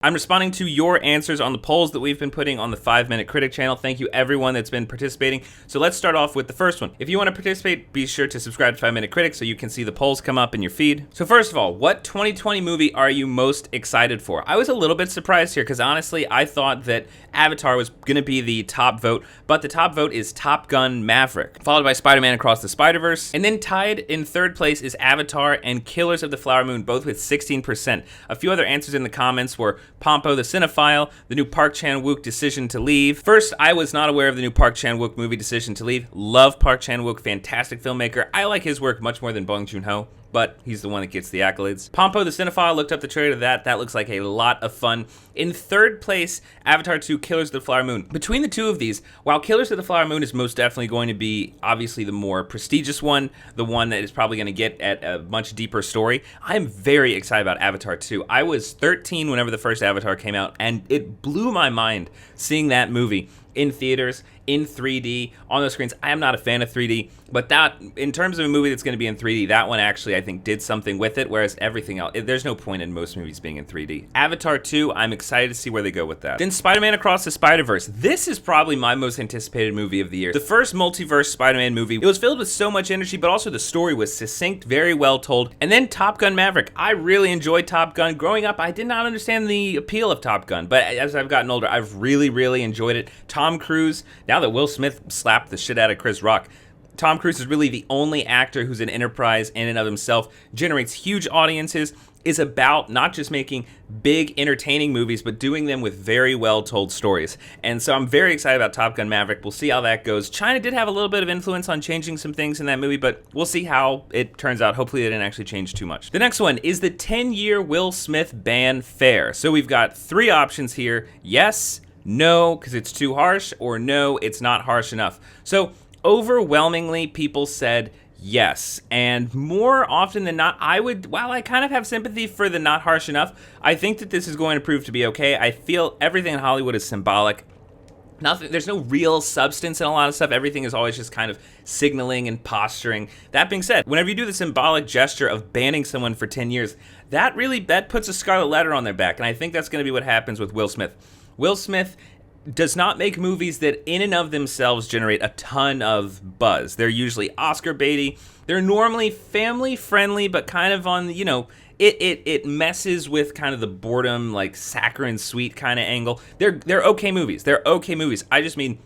I'm responding to your answers on the polls that we've been putting on the 5-Minute Critic channel. Thank you everyone that's been participating. So let's start off with the first one. If you want to participate, be sure to subscribe to 5-Minute Critic so you can see the polls come up in your feed. So first of all, what 2020 movie are you most excited for? I was a little bit surprised here because honestly, I thought that Avatar was going to be the top vote, but the top vote is Top Gun Maverick, followed by Spider-Man Across the Spider-Verse, and then tied in third place is Avatar and Killers of the Flower Moon, both with 16%. A few other answers in the comments were Pompo the Cinephile, the new Park Chan-wook Decision to Leave. First, I was not aware of the new Park Chan-wook movie Decision to Leave. Love Park Chan-wook, fantastic filmmaker. I like his work much more than Bong Joon-ho, but he's the one that gets the accolades. Pompo the Cinephile, looked up the trailer to that. That looks like a lot of fun. In third place, Avatar 2, Killers of the Flower Moon. Between the two of these, while Killers of the Flower Moon is most definitely going to be obviously the more prestigious one, the one that is probably going to get at a much deeper story, I'm very excited about Avatar 2. I was 13 whenever the first Avatar came out, and it blew my mind seeing that movie in theaters, in 3D, on those screens. I am not a fan of 3D, but that, in terms of a movie that's going to be in 3D, that one actually, I think, did something with it, whereas everything else, there's no point in most movies being in 3D. Avatar 2, I'm excited to see where they go with that. Then Spider-Man Across the Spider-Verse. This is probably my most anticipated movie of the year. The first multiverse Spider-Man movie, it was filled with so much energy, but also the story was succinct, very well told. And then Top Gun Maverick. I really enjoyed Top Gun. Growing up, I did not understand the appeal of Top Gun, but as I've gotten older, I've really enjoyed it. Tom Cruise, now that Will Smith slapped the shit out of Chris Rock, Tom Cruise is really the only actor who's an enterprise in and of himself, generates huge audiences, is about not just making big entertaining movies, but doing them with very well told stories. And so I'm very excited about Top Gun Maverick. We'll see how that goes. China did have a little bit of influence on changing some things in that movie, but we'll see how it turns out. Hopefully they didn't actually change too much. The next one is the 10-year Will Smith ban fair. So we've got three options here. Yes, no, because it's too harsh, or no, it's not harsh enough. So overwhelmingly, people said yes, and more often than not, while I kind of have sympathy for the not harsh enough, I think that this is going to prove to be okay. I feel everything in Hollywood is symbolic. There's no real substance in a lot of stuff. Everything is always just kind of signaling and posturing. That being said, whenever you do the symbolic gesture of banning someone for 10 years, that puts a scarlet letter on their back, and I think that's going to be what happens with Will Smith. Will Smith does not make movies that in and of themselves generate a ton of buzz. They're usually Oscar baity. They're normally family friendly, but kind of on, it messes with kind of the boredom, like saccharine sweet kind of angle. They're okay movies. I just mean,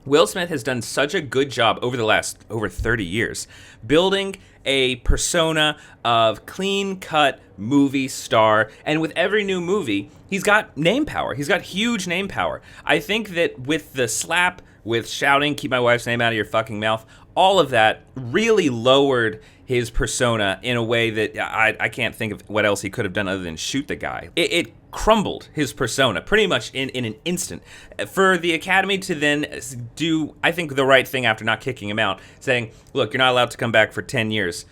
Will Smith has done such a good job over the last over 30 years building a persona of clean-cut movie star, and with every new movie, he's got name power. He's got huge name power. I think that with the slap, with shouting, "Keep my wife's name out of your fucking mouth," all of that really lowered his persona in a way that I can't think of what else he could have done other than shoot the guy. It crumbled his persona pretty much in an instant. For the Academy to then do, I think, the right thing after not kicking him out, saying, look, you're not allowed to come back for 10 years.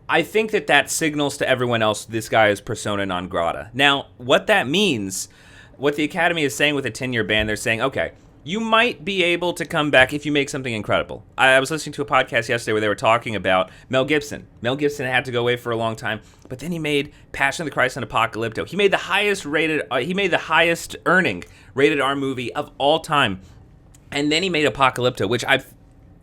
I think that signals to everyone else this guy is persona non grata. Now, what that means, what the Academy is saying with a 10-year ban, they're saying, okay, you might be able to come back if you make something incredible. I was listening to a podcast yesterday where they were talking about Mel Gibson. Mel Gibson had to go away for a long time, but then he made Passion of the Christ and Apocalypto. He made the highest earning rated R movie of all time. And then he made Apocalypto, which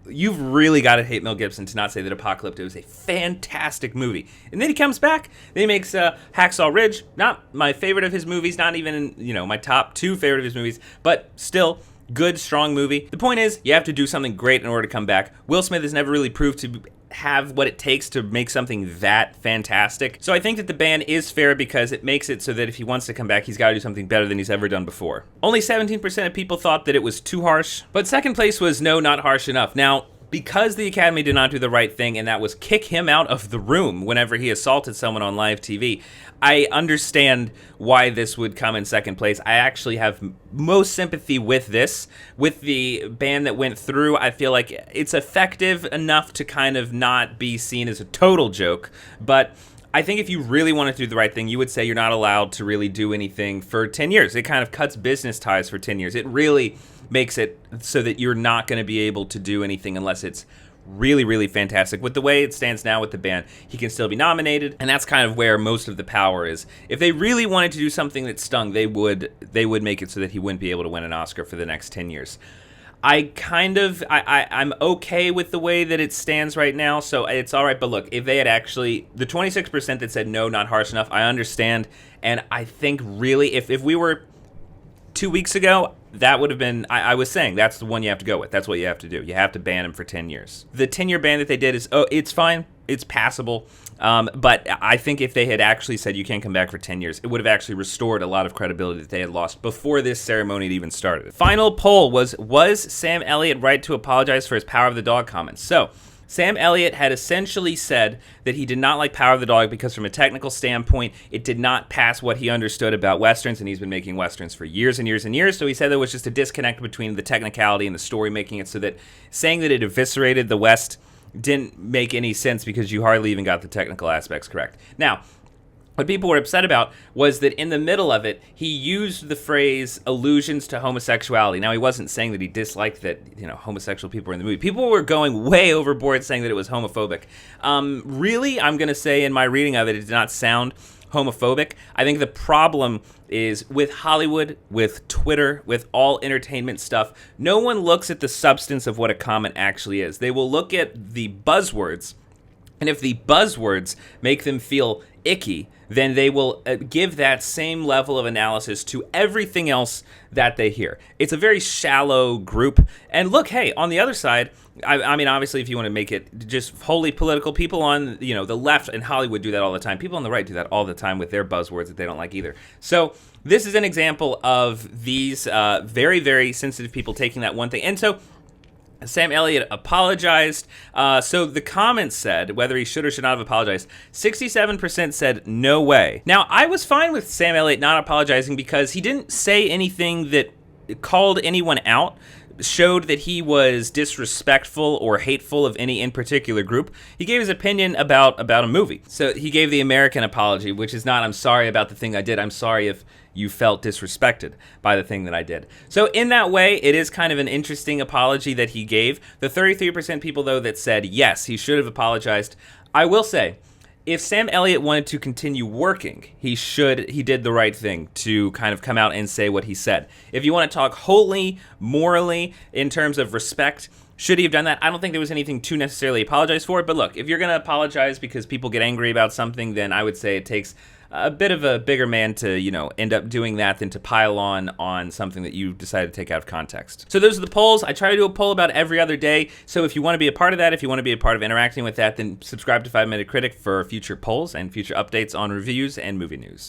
you've really got to hate Mel Gibson to not say that Apocalypto is a fantastic movie. And then he comes back, then he makes Hacksaw Ridge, not my favorite of his movies, not even my top 2 favorite of his movies, but still good, strong movie. The point is, you have to do something great in order to come back. Will Smith has never really proved to have what it takes to make something that fantastic. So I think that the ban is fair because it makes it so that if he wants to come back, he's got to do something better than he's ever done before. Only 17% of people thought that it was too harsh, but second place was no, not harsh enough. Now, because the Academy did not do the right thing, and that was kick him out of the room whenever he assaulted someone on live TV, I understand why this would come in second place. I actually have most sympathy with this. With the ban that went through, I feel like it's effective enough to kind of not be seen as a total joke, but I think if you really wanted to do the right thing, you would say you're not allowed to really do anything for 10 years. It kind of cuts business ties for 10 years. It really makes it so that you're not going to be able to do anything unless it's really, really fantastic. With the way it stands now with the ban, he can still be nominated, and that's kind of where most of the power is. If they really wanted to do something that stung, they would make it so that he wouldn't be able to win an Oscar for the next 10 years. I'm okay with the way that it stands right now, so it's all right. But look, if they had actually, the 26% that said no, not harsh enough, I understand. And I think really, if we were 2 weeks ago, that would have been, I was saying, that's the one you have to go with. That's what you have to do. You have to ban him for 10 years. The 10-year ban that they did is, it's fine. It's passable. But I think if they had actually said you can't come back for 10 years, it would have actually restored a lot of credibility that they had lost before this ceremony had even started. Final poll was Sam Elliott right to apologize for his Power of the Dog comments? So, Sam Elliott had essentially said that he did not like Power of the Dog because from a technical standpoint, it did not pass what he understood about Westerns, and he's been making Westerns for years and years and years, so he said there was just a disconnect between the technicality and the story, making it so that saying that it eviscerated the West didn't make any sense because you hardly even got the technical aspects correct. Now, what people were upset about was that in the middle of it, he used the phrase allusions to homosexuality. Now, he wasn't saying that he disliked that, homosexual people were in the movie. People were going way overboard saying that it was homophobic. Really, I'm going to say in my reading of it, it did not sound homophobic. I think the problem is with Hollywood, with Twitter, with all entertainment stuff, no one looks at the substance of what a comment actually is. They will look at the buzzwords, and if the buzzwords make them feel icky, then they will give that same level of analysis to everything else that they hear. It's a very shallow group. And look, hey, on the other side, I mean, obviously, if you want to make it just wholly political, people on, the left in Hollywood do that all the time. People on the right do that all the time with their buzzwords that they don't like either. So this is an example of these very, very sensitive people taking that one thing. And so Sam Elliott apologized. So the comments said whether he should or should not have apologized. 67% said no way. Now, I was fine with Sam Elliott not apologizing because he didn't say anything that called anyone out, showed that he was disrespectful or hateful of any in particular group. He gave his opinion about a movie. So he gave the American apology, which is not, I'm sorry about the thing I did. I'm sorry if you felt disrespected by the thing that I did. So in that way, it is kind of an interesting apology that he gave. The 33% people, though, that said, yes, he should have apologized. I will say, if Sam Elliott wanted to continue working, he did the right thing to kind of come out and say what he said. If you want to talk wholly, morally, in terms of respect, should he have done that? I don't think there was anything to necessarily apologize for. But look, if you're going to apologize because people get angry about something, then I would say it takes a bit of a bigger man to, end up doing that than to pile on something that you decided to take out of context. So those are the polls. I try to do a poll about every other day. So if you want to be a part of that, if you want to be a part of interacting with that, then subscribe to 5 Minute Critic for future polls and future updates on reviews and movie news.